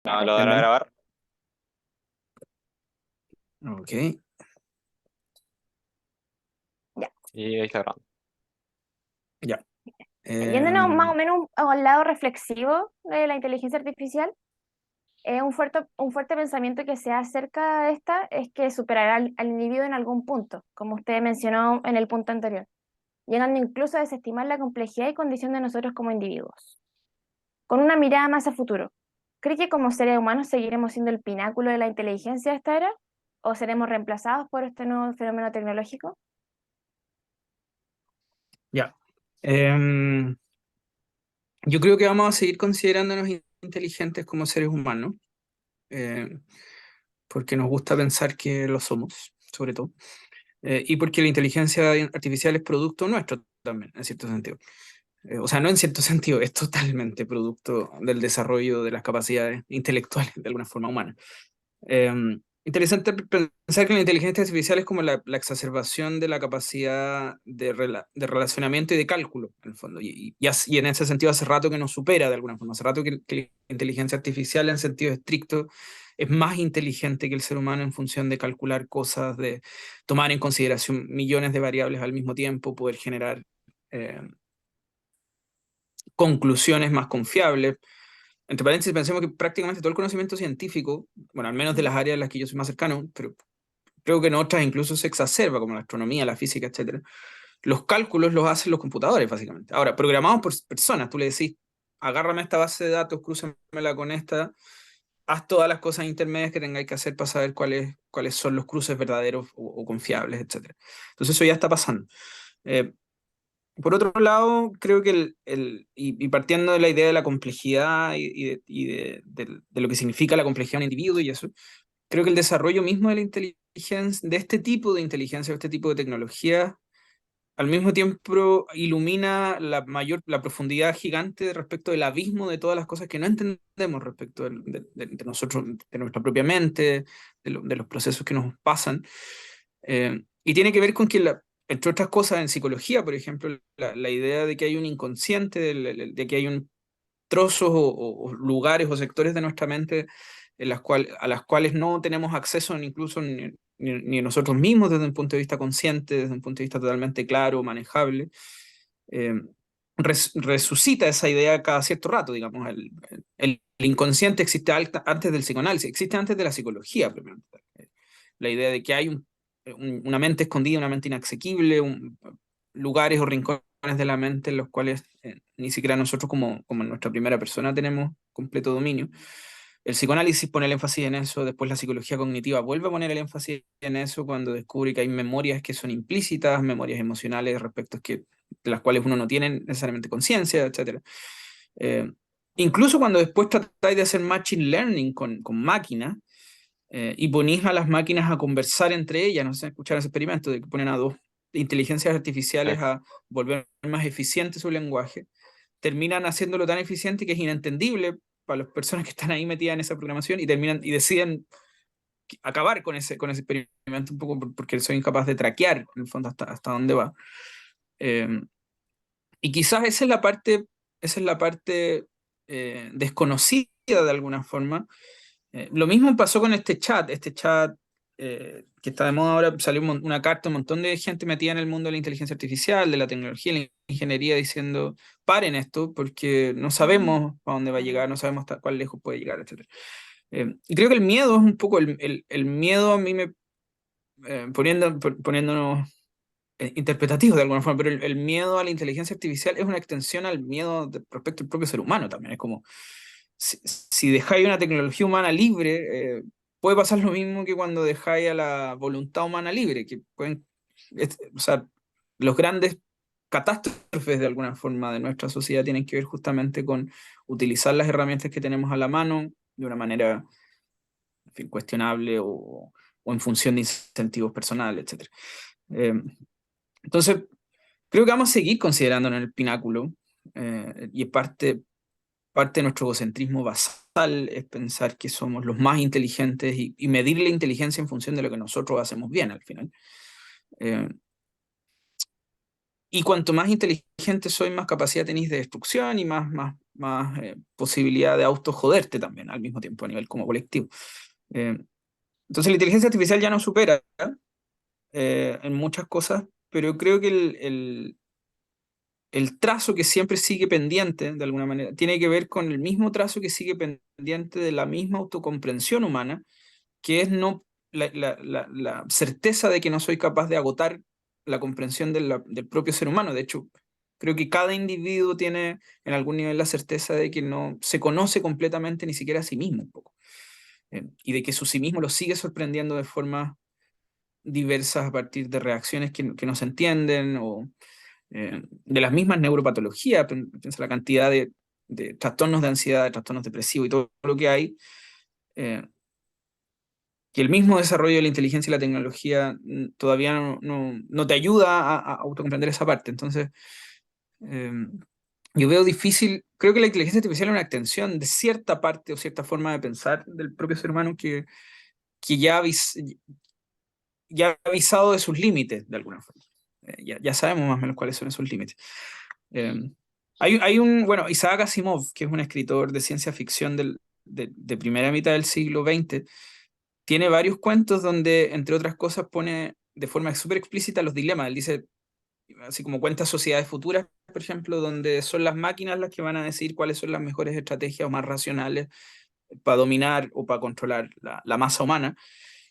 No, lo dará a Prende. grabar. Ok. Ya. Y ahí está grabando. Ya. Yéndonos más o Em, menos a un lado reflexivo de la inteligencia artificial, un fuerte pensamiento que se da acerca de esta es que superará al individuo en algún punto, como usted mencionó en el punto anterior, llegando incluso a desestimar la complejidad y condición de nosotros como individuos. Con una mirada más a futuro, ¿cree que como seres humanos seguiremos siendo el pináculo de la inteligencia de esta era? ¿O seremos reemplazados por este nuevo fenómeno tecnológico? ya. Em, yo creo que vamos a seguir considerándonos inteligentes como seres humanos, porque nos gusta pensar que lo somos, sobre todo, y porque la inteligencia artificial es producto nuestro también, en cierto sentido. O sea, no en cierto sentido, es totalmente producto del desarrollo de las capacidades intelectuales de alguna forma humana. Interesante pensar que la inteligencia artificial es como la exacerbación de la capacidad de relacionamiento y de cálculo, en el fondo. Y en ese sentido hace rato que nos supera de alguna forma. Hace rato que la inteligencia artificial en sentido estricto es más inteligente que el ser humano en función de calcular cosas, de tomar en consideración millones de variables al mismo tiempo, poder generar eh, conclusiones más confiables. Entre paréntesis, pensemos que prácticamente todo el conocimiento científico, bueno, al menos de las áreas en las que yo soy más cercano, pero creo que en otras incluso se exacerba, como la astronomía, la física, etcétera. Los cálculos los hacen los computadores, básicamente. Ahora, programados por personas, tú le decís, agárrame esta base de datos, crúzamela con esta, haz todas las cosas intermedias que tengáis que hacer para saber cuáles son los cruces verdaderos o confiables, etcétera. Entonces eso ya está pasando. Eh, por otro lado, creo que y partiendo de la idea de la complejidad y de lo que significa la complejidad en un individuo y eso, creo que el desarrollo mismo de la inteligencia, de este tipo de inteligencia, de este tipo de tecnología, al mismo tiempo ilumina la profundidad gigante respecto del abismo de todas las cosas que no entendemos respecto de nosotros, de nuestra propia mente, de los procesos que nos pasan. Y tiene que ver con que, entre otras cosas, en psicología, por ejemplo, la idea de que hay un inconsciente, de que hay un trozos o lugares o sectores de nuestra mente a las cuales no tenemos acceso incluso ni nosotros mismos desde un punto de vista consciente, desde un punto de vista totalmente claro, manejable, eh, resucita esa idea cada cierto rato, digamos. El inconsciente existe antes del psicoanálisis, existe antes de la psicología, primero. La idea de que hay una mente escondida, una mente inaccesible, lugares o rincones de la mente en los cuales ni siquiera nosotros como en nuestra primera persona tenemos completo dominio. El psicoanálisis pone el énfasis en eso, después la psicología cognitiva vuelve a poner el énfasis en eso cuando descubre que hay memorias que son implícitas, memorias emocionales respecto a de las cuales uno no tiene necesariamente conciencia, etcétera. Eh, Incluso cuando después tratáis de hacer machine learning con máquinas, y ponís a las máquinas a conversar entre ellas, no sé, escuchar ese experimento de que ponen a dos inteligencias Sí. artificiales a volver más eficiente su lenguaje, terminan haciéndolo tan eficiente que es inentendible para las personas que están ahí metidas en esa programación y deciden acabar con ese experimento un poco porque soy incapaz de traquear en el fondo hasta dónde va. Eh, y quizás esa es la parte desconocida de alguna forma. Lo mismo pasó con este chat que está de moda ahora, salió una carta, un montón de gente metida en el mundo de la inteligencia artificial, de la tecnología, de la ingeniería, diciendo, paren esto, porque no sabemos a dónde va a llegar, no sabemos hasta cuán lejos puede llegar, etc. Y creo que el miedo es un poco, el miedo a mí poniéndonos interpretativos de alguna forma, pero el miedo a la inteligencia artificial es una extensión al miedo respecto al propio ser humano también. Es como, si dejáis una tecnología humana libre, puede pasar lo mismo que cuando dejáis a la voluntad humana libre, que pueden, o sea, los grandes catástrofes de alguna forma de nuestra sociedad tienen que ver justamente con utilizar las herramientas que tenemos a la mano de una manera, en fin, cuestionable o en función de incentivos personales, etc. Entonces, creo que vamos a seguir considerándonos en el pináculo, y parte de nuestro egocentrismo basal es pensar que somos los más inteligentes y medir la inteligencia en función de lo que nosotros hacemos bien al final. Eh, y cuanto más inteligente soy, más capacidad tenéis de destrucción y posibilidad de auto-joderte también al mismo tiempo a nivel como colectivo. Eh, entonces la inteligencia artificial ya nos supera en muchas cosas, pero creo que el trazo que siempre sigue pendiente, de alguna manera, tiene que ver con el mismo trazo que sigue pendiente de la misma autocomprensión humana, que es no, la certeza de que no soy capaz de agotar la comprensión del propio ser humano. De hecho, creo que cada individuo tiene en algún nivel la certeza de que no se conoce completamente ni siquiera a sí mismo un poco, y de que su sí mismo lo sigue sorprendiendo de formas diversas a partir de reacciones que no se entienden o de las mismas neuropatologías. Piensa la cantidad de trastornos de ansiedad, de trastornos depresivos y todo lo que hay, eh, que el mismo desarrollo de la inteligencia y la tecnología todavía no te ayuda a autocomprender esa parte. Entonces, eh, yo veo difícil, creo que la inteligencia artificial es una extensión de cierta parte o cierta forma de pensar del propio ser humano que ya ha avisado de sus límites de alguna forma. Ya sabemos más o menos cuáles son esos límites. Eh, bueno, Isaac Asimov, que es un escritor de ciencia ficción de primera mitad del siglo XX, tiene varios cuentos donde, entre otras cosas, pone de forma súper explícita los dilemas. Él dice, así como cuenta sociedades futuras, por ejemplo, donde son las máquinas las que van a decir cuáles son las mejores estrategias o más racionales para dominar o para controlar la masa humana.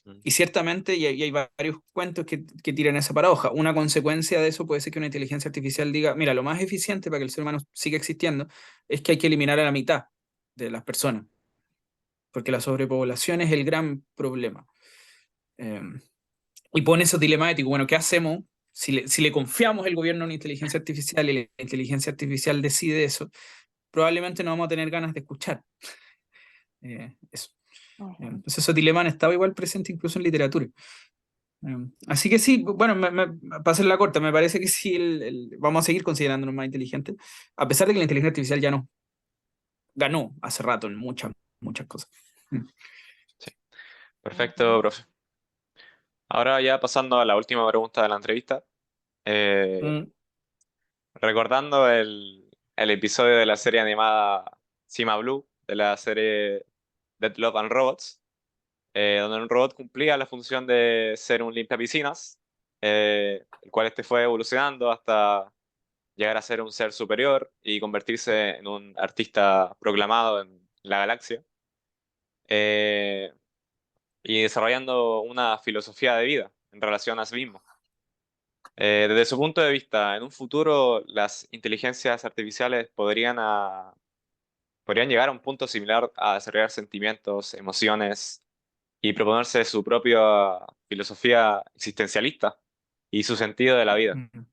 Mm. Y ciertamente, y hay varios cuentos que tiran esa paradoja. Una consecuencia de eso puede ser que una inteligencia artificial diga, mira, lo más eficiente para que el ser humano siga existiendo es que hay que eliminar a la mitad de las personas, porque la sobrepoblación es el gran problema. Eh, y pone esos dilemas éticos. Bueno, ¿qué hacemos si le confiamos el gobierno a una inteligencia artificial y la inteligencia artificial decide eso? Probablemente no vamos a tener ganas de escuchar eso. Entonces esos dilemas han estado igual presentes incluso en literatura. Así que sí, bueno, para hacer la corta, me parece que sí, vamos a seguir considerándonos más inteligentes, a pesar de que la inteligencia artificial ya nos ganó hace rato en muchas cosas. Sí. Perfecto, profe. Ahora ya pasando a la última pregunta de la entrevista. Eh, Mm, recordando el episodio de la serie animada Cima Blue, de la serie Dead Love and Robots, donde un robot cumplía la función de ser un limpiapiscinas, el cual este fue evolucionando hasta llegar a ser un ser superior y convertirse en un artista proclamado en la galaxia, eh, y desarrollando una filosofía de vida en relación a sí mismo. Desde su punto de vista, en un futuro las inteligencias artificiales podrían llegar a un punto similar a desarrollar sentimientos, emociones y proponerse su propia filosofía existencialista y su sentido de la vida. mm.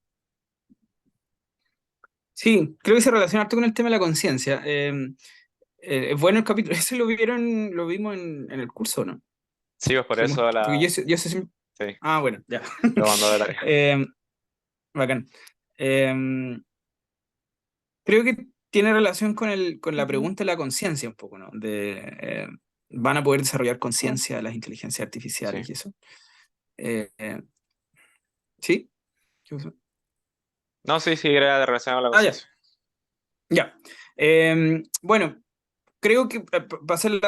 Sí, creo que se relaciona harto con el tema de la conciencia. Es bueno el capítulo, ese lo vimos en el curso, ¿no? Sí, pues por eso Porque sí, Ah, bueno, ya. lo mandó de tarea. Bacán. Em, Creo que tiene relación con la Ujú. pregunta de la conciencia un poco, ¿no? ¿Van a poder desarrollar Sí. conciencia las inteligencias Sí. artificiales y eso? Eh, eh, ¿Sí? ¿Qué pasó? No, sí, sí, era relacionado a la Ah, ya. conciencia. Ya. Bueno, creo que para hacer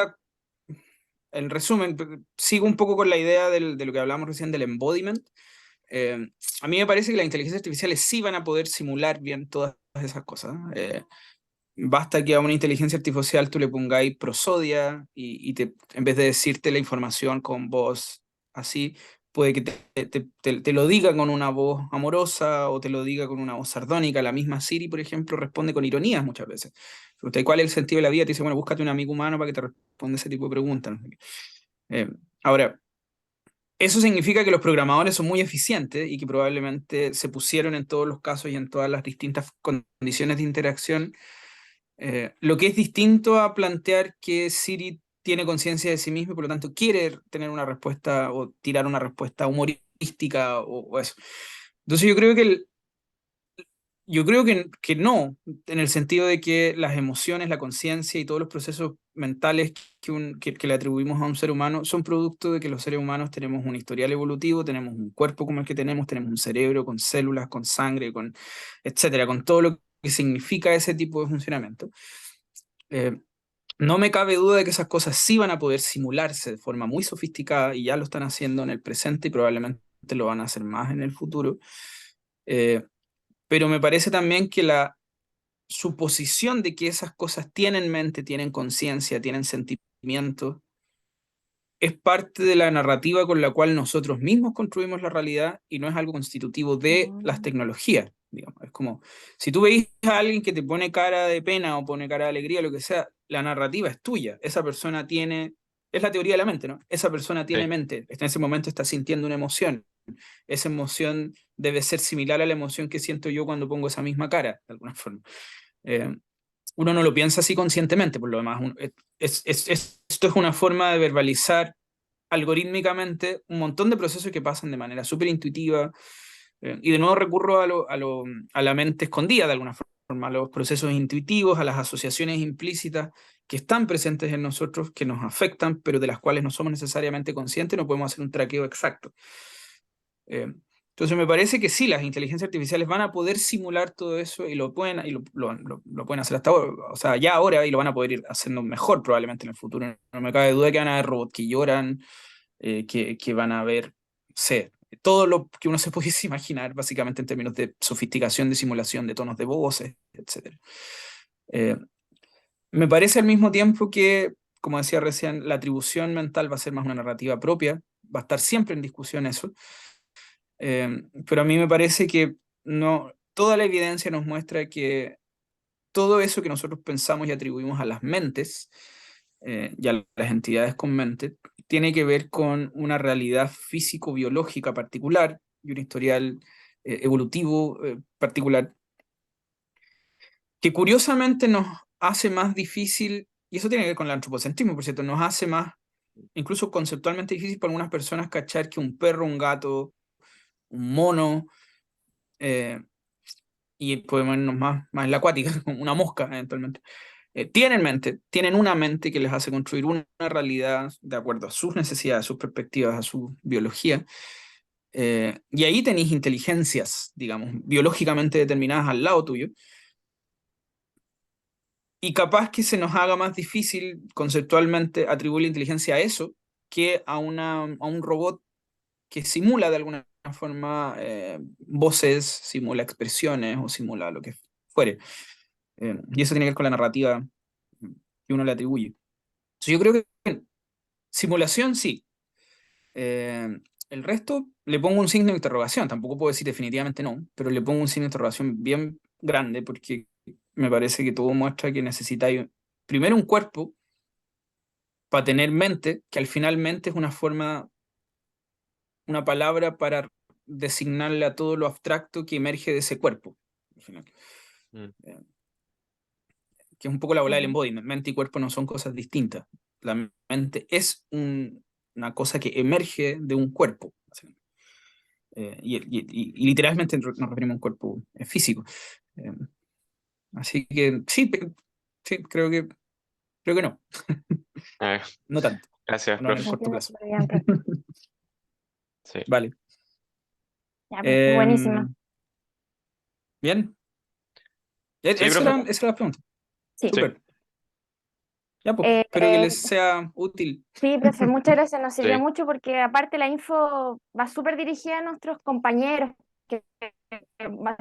el resumen, sigo un poco con la idea de lo que hablamos recién del embodiment. Eh, a mí me parece que las inteligencias artificiales sí van a poder simular bien todas esas cosas. Basta que a una inteligencia artificial tú le pongáis prosodia en vez de decirte la información con voz así, puede que te lo diga con una voz amorosa o te lo diga con una voz sardónica. La misma Siri, por ejemplo, responde con ironías muchas veces. Pregunta, ¿cuál es el sentido de la vida? Te dice, bueno, búscate un amigo humano para que te responda ese tipo de preguntas. ¿No? Ahora, eso significa que los programadores son muy eficientes y que probablemente se pusieron en todos los casos y en todas las distintas condiciones de interacción. Lo que es distinto a plantear que Siri tiene conciencia de sí mismo y por lo tanto quiere tener una respuesta o tirar una respuesta humorística o eso. Entonces yo creo que no, en el sentido de que las emociones, la conciencia y todos los procesos mentales que le atribuimos a un ser humano son producto de que los seres humanos tenemos un historial evolutivo, tenemos un cuerpo como el que tenemos un cerebro con células, con sangre, etcétera, con todo lo que significa ese tipo de funcionamiento. Eh, no me cabe duda de que esas cosas sí van a poder simularse de forma muy sofisticada y ya lo están haciendo en el presente y probablemente lo van a hacer más en el futuro. Eh, pero me parece también que la suposición de que esas cosas tienen mente, tienen conciencia, tienen sentimiento, es parte de la narrativa con la cual nosotros mismos construimos la realidad y no es algo constitutivo de las Mm. tecnologías, digamos. Es como, si tú veis a alguien que te pone cara de pena o pone cara de alegría, lo que sea, la narrativa es tuya. Esa persona tiene, es la teoría de la mente, ¿no? Esa persona tiene Sí. mente, en ese momento está sintiendo una emoción. Esa emoción debe ser similar a la emoción que siento yo cuando pongo esa misma cara, de alguna forma. Eh, uno no lo piensa así conscientemente, por lo demás. Esto es una forma de verbalizar algorítmicamente un montón de procesos que pasan de manera súper intuitiva. Y de nuevo recurro a la mente escondida de alguna forma, a los procesos intuitivos, a las asociaciones implícitas que están presentes en nosotros, que nos afectan, pero de las cuales no somos necesariamente conscientes, no podemos hacer un traqueo exacto. Eh, entonces me parece que sí, las inteligencias artificiales van a poder simular todo eso y lo pueden hacer hasta ahora, o sea, ya ahora, y lo van a poder ir haciendo mejor probablemente en el futuro. No me cabe duda que van a haber robots que lloran, que van a ver, no sé, todo lo que uno se pudiese imaginar, básicamente en términos de sofisticación, de simulación, de tonos de voces, etc. Eh, me parece al mismo tiempo que, como decía recién, la atribución mental va a ser más una narrativa propia, va a estar siempre en discusión eso, pero a mí me parece que no, toda la evidencia nos muestra que todo eso que nosotros pensamos y atribuimos a las mentes y a las entidades con mente tiene que ver con una realidad físico-biológica particular y un historial evolutivo particular que curiosamente nos hace más difícil, y eso tiene que ver con el antropocentrismo, por cierto, nos hace más, incluso conceptualmente difícil para algunas personas cachar que un perro, un gato, un mono, eh, y podemos irnos más en la acuática, como una mosca eventualmente, tienen mente, tienen una mente que les hace construir una realidad de acuerdo a sus necesidades, a sus perspectivas, a su biología. Y ahí tenéis inteligencias, digamos, biológicamente determinadas al lado tuyo. Y capaz que se nos haga más difícil conceptualmente atribuir la inteligencia a eso que a un robot que simula de alguna forma voces, simula expresiones o simula lo que fuere. Y eso tiene que ver con la narrativa que uno le atribuye. Entonces yo creo que simulación sí. El resto le pongo un signo de interrogación. Tampoco puedo decir definitivamente no, pero le pongo un signo de interrogación bien grande porque me parece que todo muestra que necesitáis primero un cuerpo para tener mente, que al finalmente es una forma, una palabra para designarle a todo lo abstracto que emerge de ese cuerpo. Al final. Mm. Eh, que es un poco la bola del Mm. embodiment. Mente y cuerpo no son cosas distintas. La mente es una cosa que emerge de un cuerpo. Y literalmente nos referimos a un cuerpo físico. Eh, así que sí, sí, creo que no, Eh, no tanto, gracias, no en el profe. corto Entiendo plazo. súper bien, profe. Sí. Vale. Ya, profe, buenísima. Em, bien, Sí, profe. esa era la pregunta. Sí. Sí. Súper. Ya, pues, Eh, espero que les sea útil. sí, profe, muchas gracias. Nos sirvió Sí. mucho porque aparte la info va súper dirigida a nuestros compañeros, que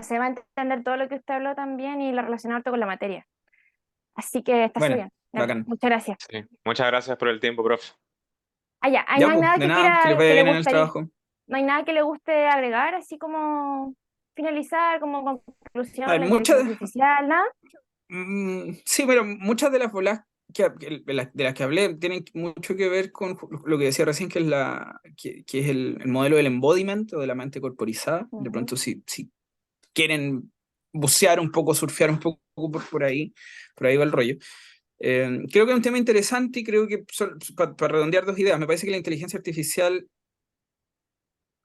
se va a entender todo lo que usted habló también y lo relacionado con la materia. Así que está súper Bueno, bien. Ya, bacán. muchas gracias. Sí. Muchas gracias por el tiempo, profe. Ah, ya. Ay, no Ya, hay pues, nada de que nada, que les quiera, vaya que le bien en el gustaría, trabajo. no hay nada que le guste agregar, así como finalizar, como conclusión A de ver, la inteligencia muchas, artificial, nada. sí, pero muchas de las bolas de las que hablé tienen mucho que ver con lo que decía recién, que es, que es el modelo del embodiment o de la mente corporizada. De Ujú. pronto, si quieren bucear un poco, surfear un poco por ahí va el rollo. Creo que es un tema interesante y creo que, para redondear dos ideas, me parece que la inteligencia artificial,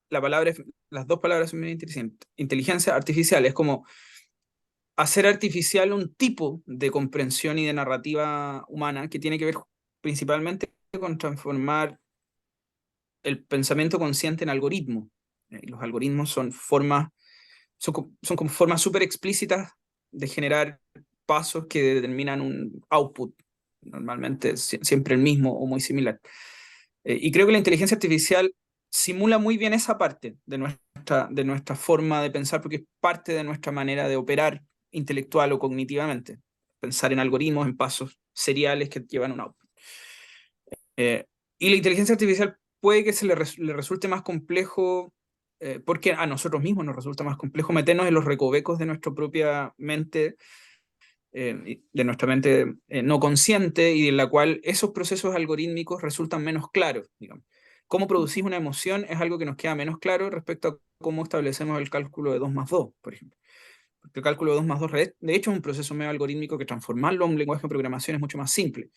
las dos palabras son muy interesantes. Inteligencia artificial es como hacer artificial un tipo de comprensión y de narrativa humana que tiene que ver principalmente con transformar el pensamiento consciente en algoritmo. Y los algoritmos son como formas súper explícitas de generar pasos que determinan un output, normalmente siempre el mismo o muy similar. Y creo que la inteligencia artificial simula muy bien esa parte de nuestra forma de pensar, porque es parte de nuestra manera de operar intelectual o cognitivamente. Pensar en algoritmos, en pasos seriales que llevan un output. Y la inteligencia artificial puede que le resulte más complejo, porque a nosotros mismos nos resulta más complejo meternos en los recovecos de nuestra propia mente, de nuestra mente no consciente, y en la cual esos procesos algorítmicos resultan menos claros, digamos. Cómo producir una emoción es algo que nos queda menos claro respecto a cómo establecemos el cálculo de 2 más 2, por ejemplo. Porque el cálculo de 2 más 2, de hecho, es un proceso medio algorítmico que transformarlo en un lenguaje de programación es mucho más simple.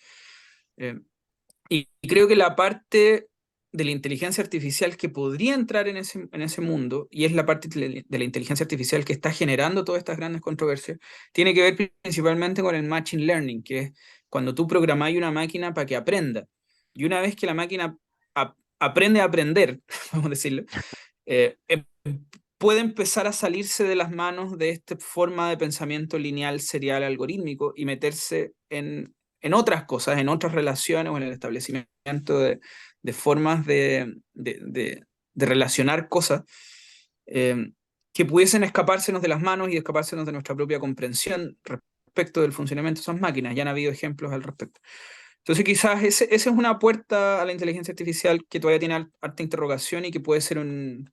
Y creo que la parte de la inteligencia artificial que podría entrar en ese mundo, y es la parte de la inteligencia artificial que está generando todas estas grandes controversias, tiene que ver principalmente con el machine learning, que es cuando tú programas una máquina para que aprenda. Y una vez que la máquina aprende a aprender, vamos a decirlo, puede empezar a salirse de las manos de esta forma de pensamiento lineal, serial, algorítmico, y meterse en otras cosas, en otras relaciones o en el establecimiento de formas de relacionar cosas que pudiesen escapársenos de las manos y escapársenos de nuestra propia comprensión respecto del funcionamiento de esas máquinas. Ya han habido ejemplos al respecto. Entonces quizás esa es una puerta a la inteligencia artificial que todavía tiene harta interrogación y que puede ser un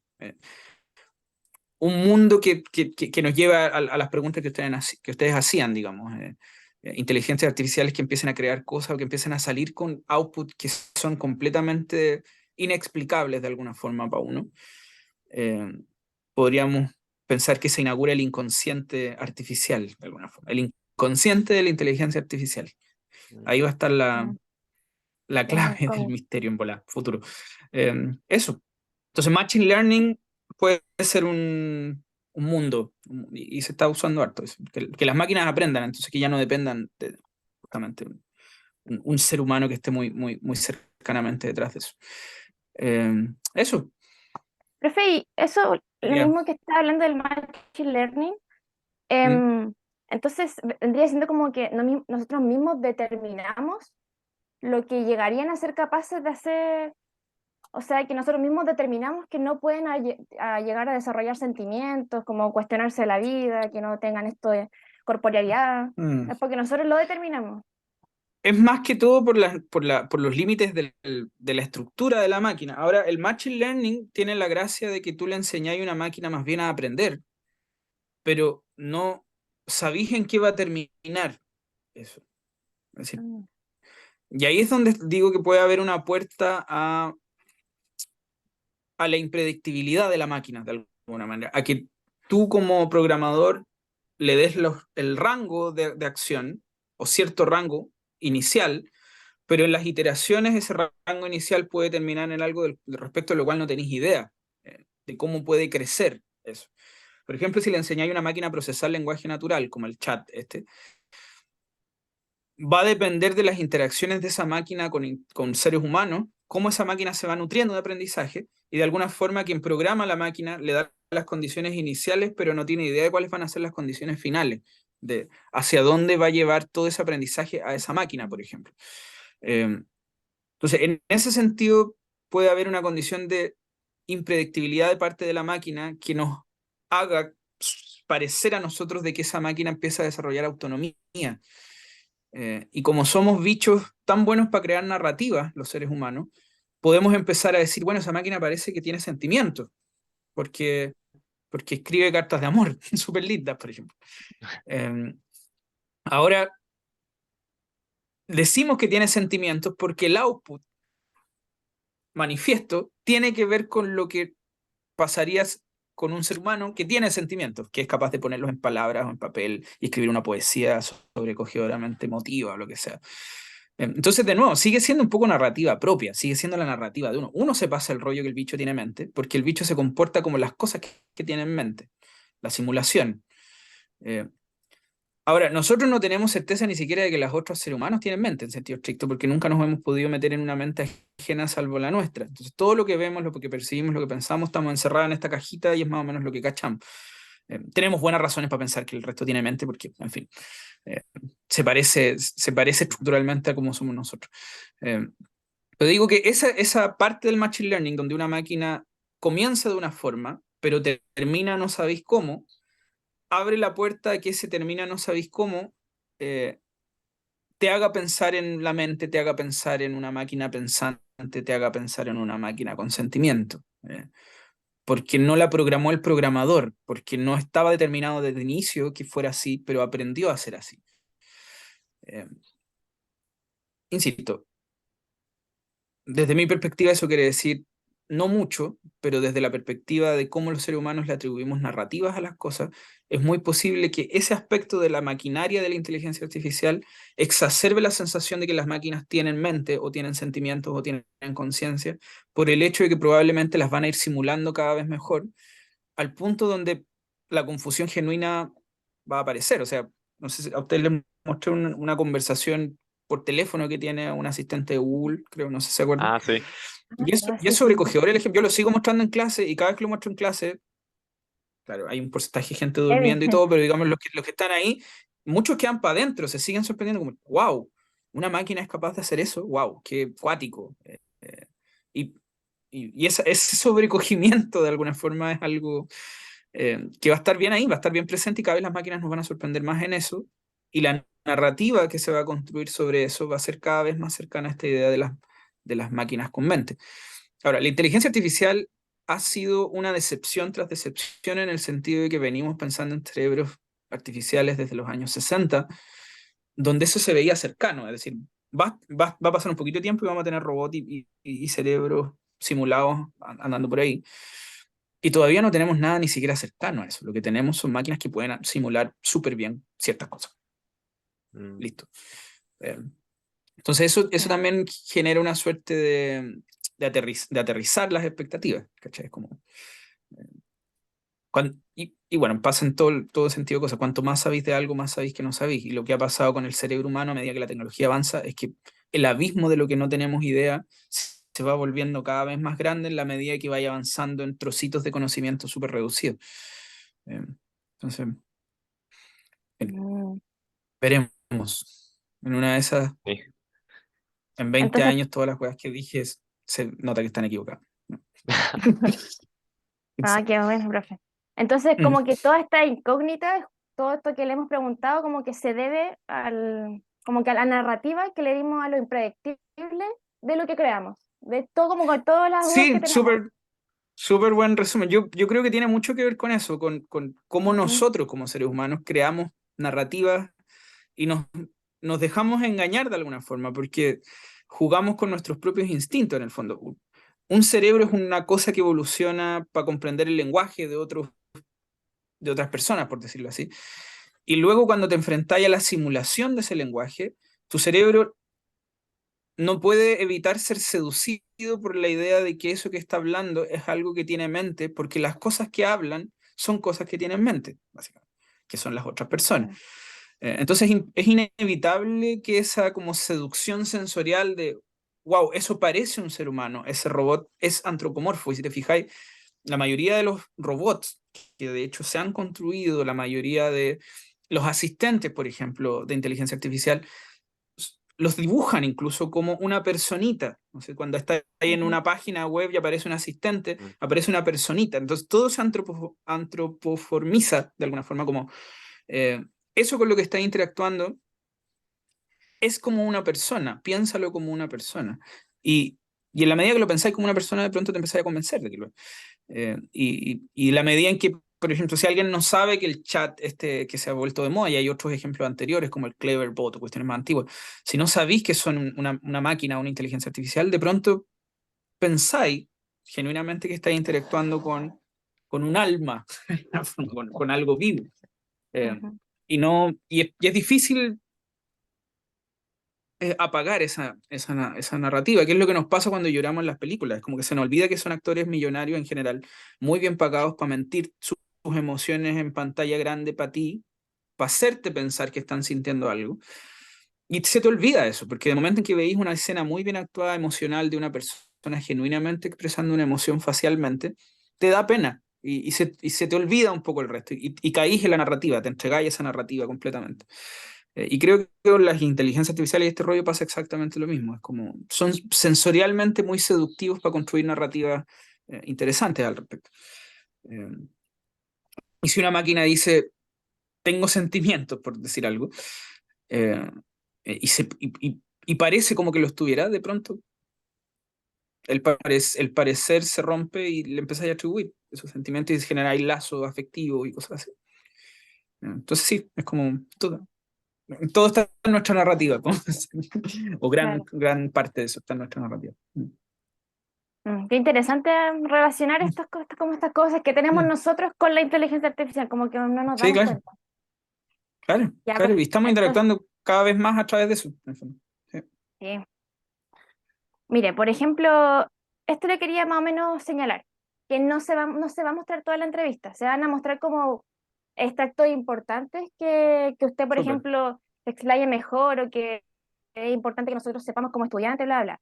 mundo que nos lleva a las preguntas que ustedes hacían, digamos. Inteligencias artificiales que empiecen a crear cosas o que empiecen a salir con outputs que son completamente inexplicables de alguna forma para uno. Podríamos pensar que se inaugura el inconsciente artificial, de alguna forma. El inconsciente de la inteligencia artificial. Ahí va a estar la clave del misterio en volar futuro. Eso. Entonces, Machine Learning puede ser un mundo, y se está usando harto eso, que las máquinas aprendan, entonces que ya no dependan de justamente un ser humano que esté muy cercanamente detrás de eso. Eso. Profe, y eso, lo Ya. mismo que está hablando del machine learning, entonces vendría siendo como que nosotros mismos determinamos lo que llegarían a ser capaces de hacer, o sea, que nosotros mismos determinamos que no pueden a llegar a desarrollar sentimientos, como cuestionarse la vida, que no tengan esto de corporealidad, es porque nosotros lo determinamos. Es más que todo por los límites de la estructura de la máquina. Ahora, el Machine Learning tiene la gracia de que tú le enseñáis a una máquina más bien a aprender, pero no sabéis en qué va a terminar eso. Es decir, y ahí es donde digo que puede haber una puerta a la impredictibilidad de la máquina, de alguna manera, a que tú como programador le des el rango de acción o cierto rango inicial, pero en las iteraciones ese rango inicial puede terminar en algo respecto a lo cual no tenéis idea de cómo puede crecer eso. Por ejemplo, si le enseñáis a una máquina a procesar lenguaje natural, como el chat va a depender de las interacciones de esa máquina con seres humanos, cómo esa máquina se va nutriendo de aprendizaje, y de alguna forma quien programa la máquina le da las condiciones iniciales, pero no tiene idea de cuáles van a ser las condiciones finales, de hacia dónde va a llevar todo ese aprendizaje a esa máquina, por ejemplo. Entonces, en ese sentido, puede haber una condición de impredictibilidad de parte de la máquina que nos haga parecer a nosotros de que esa máquina empieza a desarrollar autonomía. Y como somos bichos tan buenos para crear narrativas, los seres humanos, podemos empezar a decir, bueno, esa máquina parece que tiene sentimientos, porque, porque escribe cartas de amor, súper lindas, por ejemplo. Ahora, decimos que tiene sentimientos porque el output manifiesto tiene que ver con lo que pasarías con un ser humano que tiene sentimientos, que es capaz de ponerlos en palabras o en papel y escribir una poesía sobrecogedoramente emotiva o lo que sea. Entonces, de nuevo, sigue siendo un poco narrativa propia, sigue siendo la narrativa de uno. Uno se pasa el rollo que el bicho tiene en mente, porque el bicho se comporta como las cosas que tiene en mente, la simulación. Ahora, nosotros no tenemos certeza ni siquiera de que los otros seres humanos tienen mente en sentido estricto, porque nunca nos hemos podido meter en una mente ajena salvo la nuestra. Entonces, todo lo que vemos, lo que percibimos, lo que pensamos, estamos encerrados en esta cajita y es más o menos lo que cachamos. Tenemos buenas razones para pensar que el resto tiene mente, porque, en fin, se parece estructuralmente a cómo somos nosotros. Pero digo que esa parte del Machine Learning, donde una máquina comienza de una forma, pero termina no sabéis cómo, abre la puerta a que ese termina no sabéis cómo te haga pensar en la mente, te haga pensar en una máquina pensante, te haga pensar en una máquina con sentimiento. Porque no la programó el programador, porque no estaba determinado desde el inicio que fuera así, pero aprendió a ser así. Insisto, desde mi perspectiva eso quiere decir no mucho, pero desde la perspectiva de cómo los seres humanos le atribuimos narrativas a las cosas, es muy posible que ese aspecto de la maquinaria de la inteligencia artificial exacerbe la sensación de que las máquinas tienen mente o tienen sentimientos o tienen conciencia, por el hecho de que probablemente las van a ir simulando cada vez mejor, al punto donde la confusión genuina va a aparecer. O sea, no sé si a ustedes les mostré una conversación por teléfono que tiene un asistente de Google, creo, no sé si se acuerdan. Ah, sí. Y es sobrecogedor el ejemplo. Yo lo sigo mostrando en clase y cada vez que lo muestro en clase, claro, hay un porcentaje de gente durmiendo y todo, pero digamos, los que están ahí, muchos quedan para adentro, se siguen sorprendiendo como, wow, una máquina es capaz de hacer eso, wow, qué cuático. Y, ese sobrecogimiento de alguna forma es algo que va a estar bien ahí, va a estar bien presente y cada vez las máquinas nos van a sorprender más en eso. Y la narrativa que se va a construir sobre eso va a ser cada vez más cercana a esta idea de las máquinas con mente. Ahora, la inteligencia artificial ha sido una decepción tras decepción en el sentido de que venimos pensando en cerebros artificiales desde los años 60, donde eso se veía cercano, es decir, va a pasar un poquito de tiempo y vamos a tener robots y cerebros simulados andando por ahí. Y todavía no tenemos nada ni siquiera cercano a eso. Lo que tenemos son máquinas que pueden simular súper bien ciertas cosas. Listo. Entonces eso también genera una suerte de aterrizar las expectativas, ¿cachai? Como, y bueno, pasa en todo sentido de cosas. Cuanto más sabéis de algo, más sabéis que no sabéis. Y lo que ha pasado con el cerebro humano a medida que la tecnología avanza es que el abismo de lo que no tenemos idea se va volviendo cada vez más grande en la medida que vaya avanzando en trocitos de conocimiento súper reducidos. Entonces, veremos. En una de esas, Sí. en 20 Entonces, años, todas las cosas que dije se nota que están equivocadas. qué bueno, profe. Entonces, Mm. como que toda esta incógnita, todo esto que le hemos preguntado, como que se debe como que a la narrativa que le dimos a lo impredictible de lo que creamos, de todo, como con todas las dudas que Sí, tenemos. súper buen resumen. Yo creo que tiene mucho que ver con eso, con cómo Ujú, nosotros como seres humanos creamos narrativas y nos dejamos engañar de alguna forma, porque jugamos con nuestros propios instintos en el fondo. Un cerebro es una cosa que evoluciona para comprender el lenguaje de otras personas, por decirlo así. Y luego cuando te enfrentas a la simulación de ese lenguaje, tu cerebro no puede evitar ser seducido por la idea de que eso que está hablando es algo que tiene mente, porque las cosas que hablan son cosas que tienen mente, básicamente, que son las otras personas. Entonces es inevitable que esa como seducción sensorial de, wow, eso parece un ser humano, ese robot es antropomorfo, y si te fijáis, la mayoría de los robots que de hecho se han construido, la mayoría de los asistentes, por ejemplo, de inteligencia artificial, los dibujan incluso como una personita. No sé, cuando está ahí en ujú. una página web y aparece un asistente, Mm. aparece una personita. Entonces todo se antropoformiza de alguna forma como eh, eso con lo que está interactuando es como una persona, piénsalo como una persona. Y en la medida que lo pensáis como una persona, de pronto te empezáis a convencer de que lo y la medida en que, por ejemplo, si alguien no sabe que el chat este que se ha vuelto de moda, y hay otros ejemplos anteriores como el Cleverbot o cuestiones más antiguas, si no sabéis que son una máquina o una inteligencia artificial, de pronto pensáis genuinamente que estáis interactuando con un alma, con algo vivo. Eh, Ujú. y es difícil apagar esa narrativa, que es lo que nos pasa cuando lloramos en las películas. Es como que se nos olvida que son actores millonarios en general, muy bien pagados para mentir sus emociones en pantalla grande para ti, para hacerte pensar que están sintiendo algo. Y se te olvida eso, porque de momento en que veis una escena muy bien actuada emocional de una persona genuinamente expresando una emoción facialmente, te da pena. y se te olvida un poco el resto, y caís en la narrativa, te entregáis esa narrativa completamente. Y creo que con las inteligencias artificiales y este rollo pasa exactamente lo mismo. Es como, son sensorialmente muy seductivos para construir narrativas interesantes al respecto. Eh, y si una máquina dice, tengo sentimientos, por decir algo, eh, y parece como que los tuviera, de pronto el parecer se rompe y le empiezas a atribuir esos sentimientos y se generan lazos afectivos y cosas así. Entonces sí, es como todo está en nuestra narrativa, o Claro. gran parte de eso está en nuestra narrativa. Qué interesante relacionar estas cosas, como estas cosas que tenemos Mm. nosotros con la inteligencia artificial, como que no nos Sí, damos claro, cuenta. claro, Ya, claro, y estamos entonces, interactuando cada vez más a través de eso. En el fondo. Sí, sí. Mire, por ejemplo, esto le quería más o menos señalar, que no se va a mostrar toda la entrevista, se van a mostrar como extractos importantes que usted, por súper. ejemplo, se explaye mejor o que es importante que nosotros sepamos como estudiantes, bla, bla.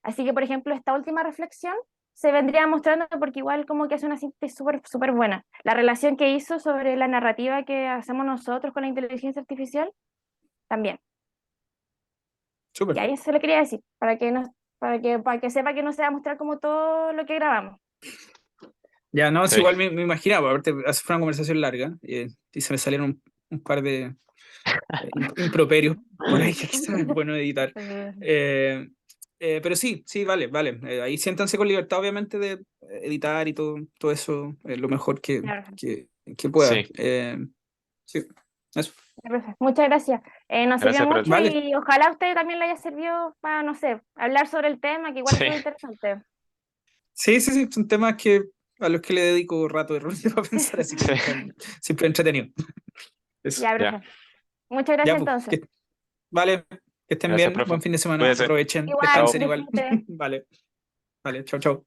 Así que, por ejemplo, esta última reflexión se vendría mostrando porque igual como que hace una síntesis súper súper buena. La relación que hizo sobre la narrativa que hacemos nosotros con la inteligencia artificial, también. Y Súper. ahí se le quería decir, para que sepa que no se va a mostrar como todo lo que grabamos. Ya, no, es Sí. igual me imaginaba, aparte fue una conversación larga y se me salieron un par de improperios por ahí que quizás es bueno editar. Eh, pero sí, sí, vale, vale. Ahí siéntanse con libertad, obviamente, de editar y todo eso lo mejor Claro. que puedan. Sí. Sí, eso. Perfecto. Muchas gracias. Nos sirvió Gracias por el... mucho Vale. y ojalá a usted también le haya servido para, no sé, hablar sobre el tema, que igual es Sí, súper interesante. Sí, sí, sí, son temas a los que le dedico rato de rollo para pensar, así que sí. siempre entretenido. Eso. Ya, Ya. perfecto. Muchas Ya, gracias pues, entonces. vale, que estén Gracias, bien, profe. buen fin de semana, Cuídese. aprovechen, Igual, descansen igual. disfrute. Vale, vale, chao, chao.